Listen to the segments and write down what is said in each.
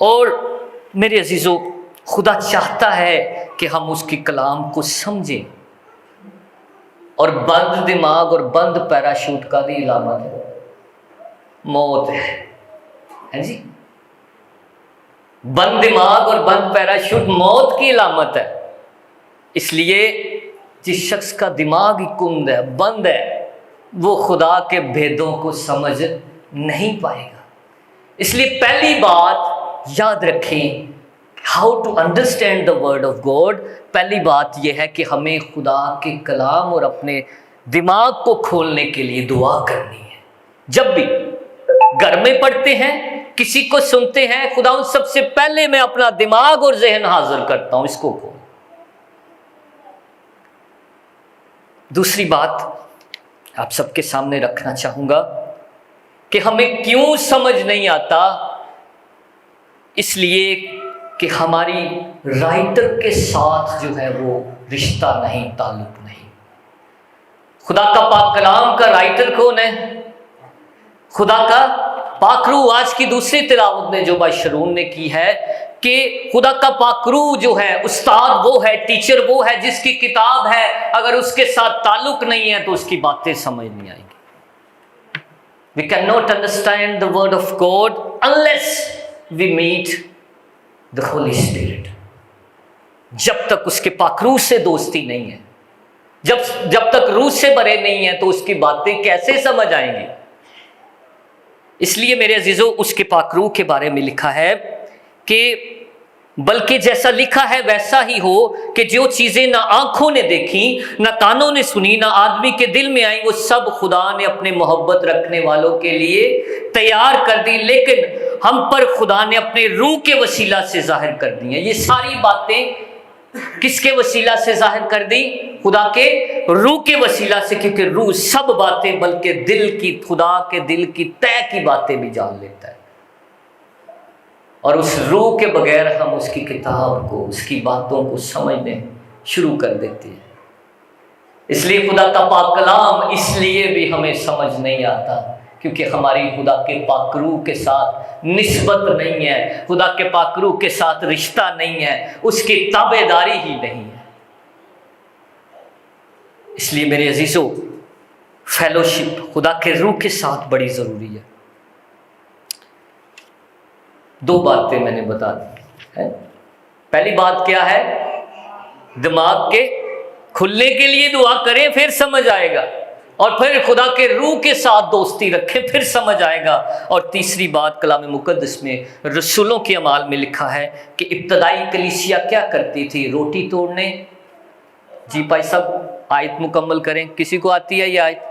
اور میرے عزیزو خدا چاہتا ہے کہ ہم اس کے کلام کو سمجھیں، اور بند دماغ اور بند پیراشوٹ کا بھی علامت ہے موت ہے جی، بند دماغ اور بند پیراشوٹ موت کی علامت ہے۔ اس لیے جس شخص کا دماغ ہی کند ہے، بند ہے، وہ خدا کے بھیدوں کو سمجھ نہیں پائے گا۔ اس لیے پہلی بات یاد رکھیں، how to understand the word of God, پہلی بات یہ ہے کہ ہمیں خدا کے کلام اور اپنے دماغ کو کھولنے کے لیے دعا کرنی ہے۔ جب بھی گھر میں پڑھتے ہیں، کسی کو سنتے ہیں، خدا ان سب سے پہلے میں اپنا دماغ اور ذہن حاضر کرتا ہوں، اس کو کھول۔ دوسری بات آپ سب کے سامنے رکھنا چاہوں گا کہ ہمیں کیوں سمجھ نہیں آتا، اس لیے کہ ہماری رائٹر کے ساتھ جو ہے وہ رشتہ نہیں، تعلق نہیں۔ خدا کا پاک کلام کا رائٹر کون ہے؟ خدا کا پاک روح۔ آج کی دوسری تلاوت میں جو بھائی شرون نے کی ہے کہ خدا کا پاک روح جو ہے استاد وہ ہے، ٹیچر وہ ہے جس کی کتاب ہے، اگر اس کے ساتھ تعلق نہیں ہے تو اس کی باتیں سمجھ نہیں آئیں گی۔ We cannot understand the word of God unless we meet the Holy Spirit۔ جب تک اس کے پاک روح سے دوستی نہیں ہے، جب تک روح سے بھرے نہیں ہیں تو اس کی باتیں کیسے سمجھ آئیں گی؟ اس لیے میرے عزیزو اس کے پاک روح کے بارے میں لکھا ہے کہ بلکہ جیسا لکھا ہے ویسا ہی ہو کہ جو چیزیں نہ آنکھوں نے دیکھیں، نہ کانوں نے سنی، نہ آدمی کے دل میں آئی، وہ سب خدا نے اپنے محبت رکھنے والوں کے لیے تیار کر دی، لیکن ہم پر خدا نے اپنے روح کے وسیلہ سے ظاہر کر دی ہیں۔ یہ ساری باتیں کس کے وسیلہ سے ظاہر کر دی؟ خدا کے روح کے وسیلہ سے، کیونکہ روح سب باتیں بلکہ دل کی، خدا کے دل کی طے کی باتیں بھی جان لیتا ہے، اور اس روح کے بغیر ہم اس کی کتاب کو، اس کی باتوں کو سمجھنے شروع کر دیتے ہیں۔ اس لیے خدا کا پاک کلام اس لیے بھی ہمیں سمجھ نہیں آتا کیونکہ ہماری خدا کے پاک روح کے ساتھ نسبت نہیں ہے، خدا کے پاک روح کے ساتھ رشتہ نہیں ہے، اس کی تابع داری ہی نہیں ہے۔ اس لیے میرے عزیزو فیلوشپ خدا کے روح کے ساتھ بڑی ضروری ہے۔ دو باتیں میں نے بتا دی۔ پہلی بات کیا ہے؟ دماغ کے کھلنے کے لیے دعا کریں، پھر سمجھ آئے گا، اور پھر خدا کے روح کے ساتھ دوستی رکھیں، پھر سمجھ آئے گا۔ اور تیسری بات کلام مقدس میں رسولوں کے اعمال میں لکھا ہے کہ ابتدائی کلیسیا کیا کرتی تھی؟ روٹی توڑنے، جی بھائی صاحب آیت مکمل کریں، کسی کو آتی ہے یہ آیت؟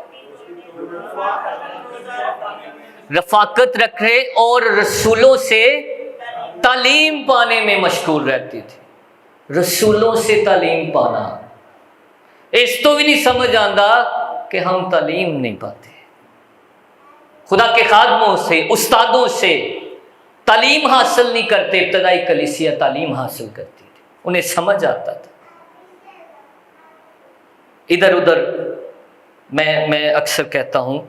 رفاقت رکھے اور رسولوں سے تعلیم پانے میں مشغول رہتی تھی۔ رسولوں سے تعلیم پانا، اس تو بھی نہیں سمجھ آتا کہ ہم تعلیم نہیں پاتے، خدا کے خادموں سے، استادوں سے تعلیم حاصل نہیں کرتے۔ ابتدائی کلیسیا تعلیم حاصل کرتی تھی، انہیں سمجھ آتا تھا۔ ادھر ادھر میں اکثر کہتا ہوں،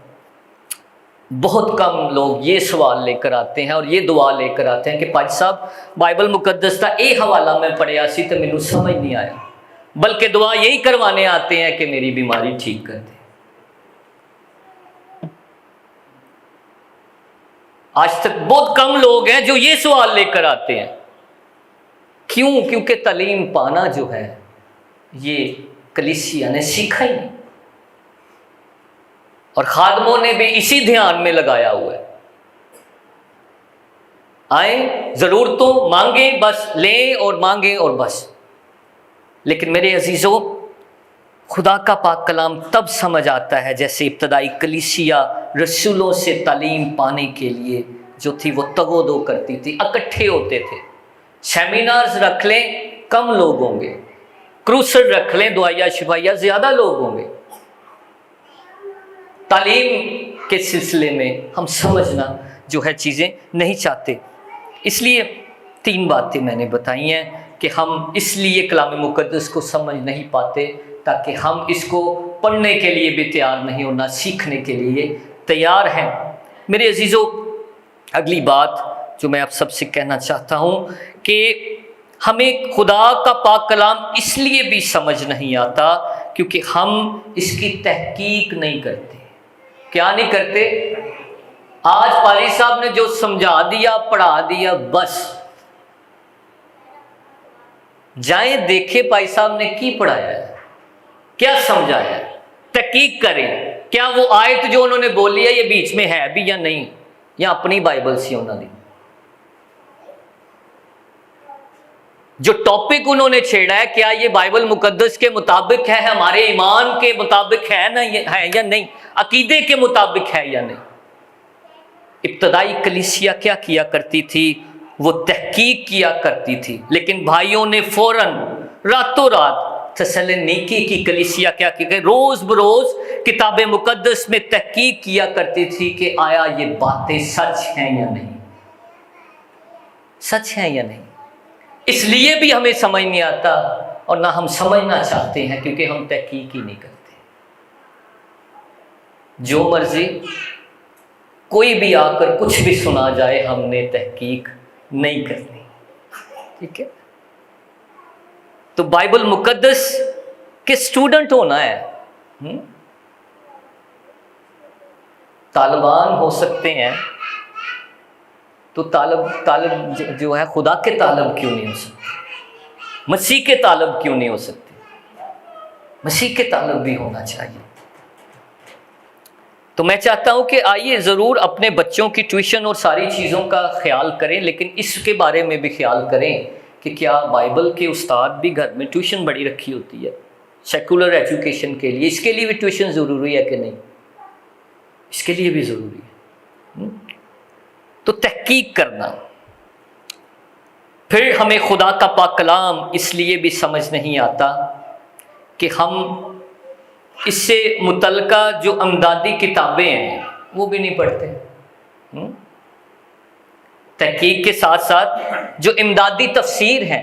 بہت کم لوگ یہ سوال لے کر آتے ہیں اور یہ دعا لے کر آتے ہیں کہ پاج صاحب بائبل مقدس کا یہ حوالہ میں پڑھیا سی تو مینوں سمجھ نہیں آیا، بلکہ دعا یہی کروانے آتے ہیں کہ میری بیماری ٹھیک کر دے۔ آج تک بہت کم لوگ ہیں جو یہ سوال لے کر آتے ہیں۔ کیوں؟ کیونکہ تعلیم پانا جو ہے یہ کلیسیا نے سیکھا ہی نہیں، اور خادموں نے بھی اسی دھیان میں لگایا ہوا ہے۔ آئیں ضرورتوں مانگیں بس، لیں اور مانگیں اور بس۔ لیکن میرے عزیزو خدا کا پاک کلام تب سمجھ آتا ہے جیسے ابتدائی کلیسیا رسولوں سے تعلیم پانے کے لیے جو تھی وہ تگ و دو کرتی تھی، اکٹھے ہوتے تھے۔ سیمینارز رکھ لیں کم لوگ ہوں گے، کروسر رکھ لیں دعائیا شفائیہ زیادہ لوگ ہوں گے۔ تعلیم کے سلسلے میں ہم سمجھنا جو ہے چیزیں نہیں چاہتے۔ اس لیے تین باتیں میں نے بتائی ہیں کہ ہم اس لیے کلام مقدس کو سمجھ نہیں پاتے تاکہ ہم اس کو پڑھنے کے لیے بھی تیار نہیں ہونا، سیکھنے کے لیے تیار ہیں۔ میرے عزیزو اگلی بات جو میں آپ سب سے کہنا چاہتا ہوں کہ ہمیں خدا کا پاک کلام اس لیے بھی سمجھ نہیں آتا کیونکہ ہم اس کی تحقیق نہیں کرتے۔ کیا نہیں کرتے؟ آج پاری صاحب نے جو سمجھا دیا، پڑھا دیا، بس جائیں دیکھیں پائی صاحب نے کی پڑھایا ہے، کیا سمجھایا ہے، تحقیق کریں کیا وہ آیت جو انہوں نے بولی ہے یہ بیچ میں ہے بھی یا نہیں، یا اپنی بائبل سی انہوں نے جو ٹاپک انہوں نے چھیڑا ہے کیا یہ بائبل مقدس کے مطابق ہے، ہمارے ایمان کے مطابق ہے یا نہیں، عقیدے کے مطابق ہے یا نہیں۔ ابتدائی کلیسیا کیا کیا کرتی تھی؟ وہ تحقیق کیا کرتی تھی، لیکن بھائیوں نے فوراً راتوں رات تھسلنیکی کی کلیسیا کیا کی گئی، روز بروز کتاب مقدس میں تحقیق کیا کرتی تھی کہ آیا یہ باتیں سچ ہیں یا نہیں، سچ ہیں یا نہیں۔ اس لیے بھی ہمیں سمجھ نہیں آتا اور نہ ہم سمجھنا چاہتے ہیں کیونکہ ہم تحقیق ہی نہیں کرتے۔ جو مرضی کوئی بھی آ کر کچھ بھی سنا جائے، ہم نے تحقیق نہیں کرنی، ٹھیک ہے؟ تو بائبل مقدس کے اسٹوڈنٹ ہونا ہے، طالبان ہو سکتے ہیں تو طالب جو ہے خدا کے طالب کیوں نہیں ہو سکتے؟ مسیح کے طالب کیوں نہیں ہو سکتے؟ مسیح کے طالب بھی ہونا چاہیے۔ تو میں چاہتا ہوں کہ آئیے ضرور اپنے بچوں کی ٹیوشن اور ساری چیزوں کا خیال کریں، لیکن اس کے بارے میں بھی خیال کریں کہ کیا بائبل کے استاد بھی گھر میں ٹیوشن بڑی رکھی ہوتی ہے سیکولر ایجوکیشن کے لیے؟ اس کے لیے بھی ٹیوشن ضروری ہے کہ نہیں؟ اس کے لیے بھی ضروری ہے۔ تو تحقیق کرنا۔ پھر ہمیں خدا کا پاک کلام اس لیے بھی سمجھ نہیں آتا کہ ہم اس سے متعلقہ جو امدادی کتابیں ہیں وہ بھی نہیں پڑھتے۔ تحقیق کے ساتھ ساتھ جو امدادی تفسیر ہیں،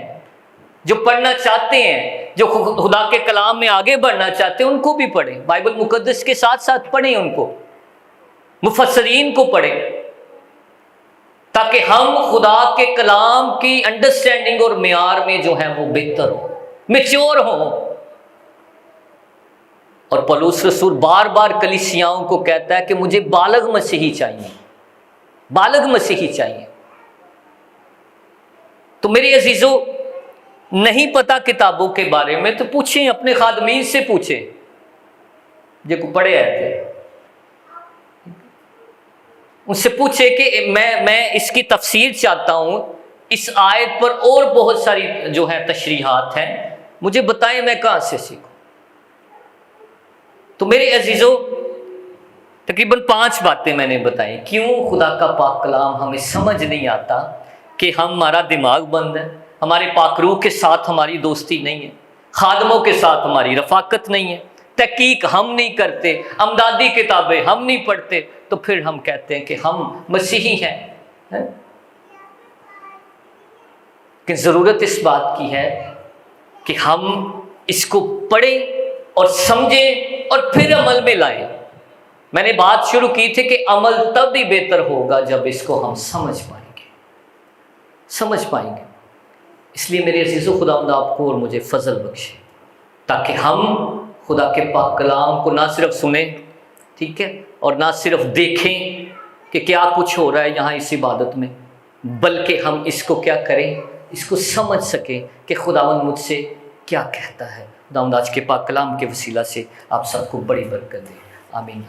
جو پڑھنا چاہتے ہیں، جو خدا کے کلام میں آگے بڑھنا چاہتے ہیں، ان کو بھی پڑھیں، بائبل مقدس کے ساتھ ساتھ پڑھیں، ان کو مفسرین کو پڑھیں، تاکہ ہم خدا کے کلام کی انڈرسٹینڈنگ اور معیار میں جو ہے وہ بہتر ہو، میچور ہو۔ اور پولس رسول بار بار کلیسیاؤں کو کہتا ہے کہ مجھے بالغ مسیحی چاہیے، بالغ مسیحی چاہیے۔ تو میرے عزیزو، نہیں پتہ کتابوں کے بارے میں تو پوچھیں، اپنے خادمین سے پوچھیں جو کو پڑھے آتے، ان سے پوچھے کہ میں اس کی تفسیر چاہتا ہوں، اس آیت پر اور بہت ساری جو ہے تشریحات ہیں، مجھے بتائیں میں کہاں سے سیکھوں۔ تو میرے عزیزو، تقریباً 5 باتیں میں نے بتائیں کیوں خدا کا پاک کلام ہمیں سمجھ نہیں آتا، کہ ہمارا دماغ بند ہے، ہمارے پاک روح کے ساتھ ہماری دوستی نہیں ہے، خادموں کے ساتھ ہماری رفاقت نہیں ہے، تحقیق ہم نہیں کرتے، امدادی کتابیں ہم نہیں پڑھتے، تو پھر ہم کہتے ہیں کہ ہم مسیحی ہیں۔ کہ ضرورت اس بات کی ہے کہ ہم اس کو پڑھیں اور سمجھیں اور پھر عمل میں لائیں۔ میں نے بات شروع کی تھی کہ عمل تب ہی بہتر ہوگا جب اس کو ہم سمجھ پائیں گے۔ اس لیے میرے عزیزو، خداوند آپ کو اور مجھے فضل بخشے تاکہ ہم خدا کے پاک کلام کو نہ صرف سنیں، ٹھیک ہے، اور نہ صرف دیکھیں کہ کیا کچھ ہو رہا ہے یہاں اس عبادت میں، بلکہ ہم اس کو کیا کریں، اس کو سمجھ سکیں کہ خداوند مجھ سے کیا کہتا ہے۔ خداوند آج کے پاک کلام کے وسیلہ سے آپ سب کو بڑی برکت دے، آمین۔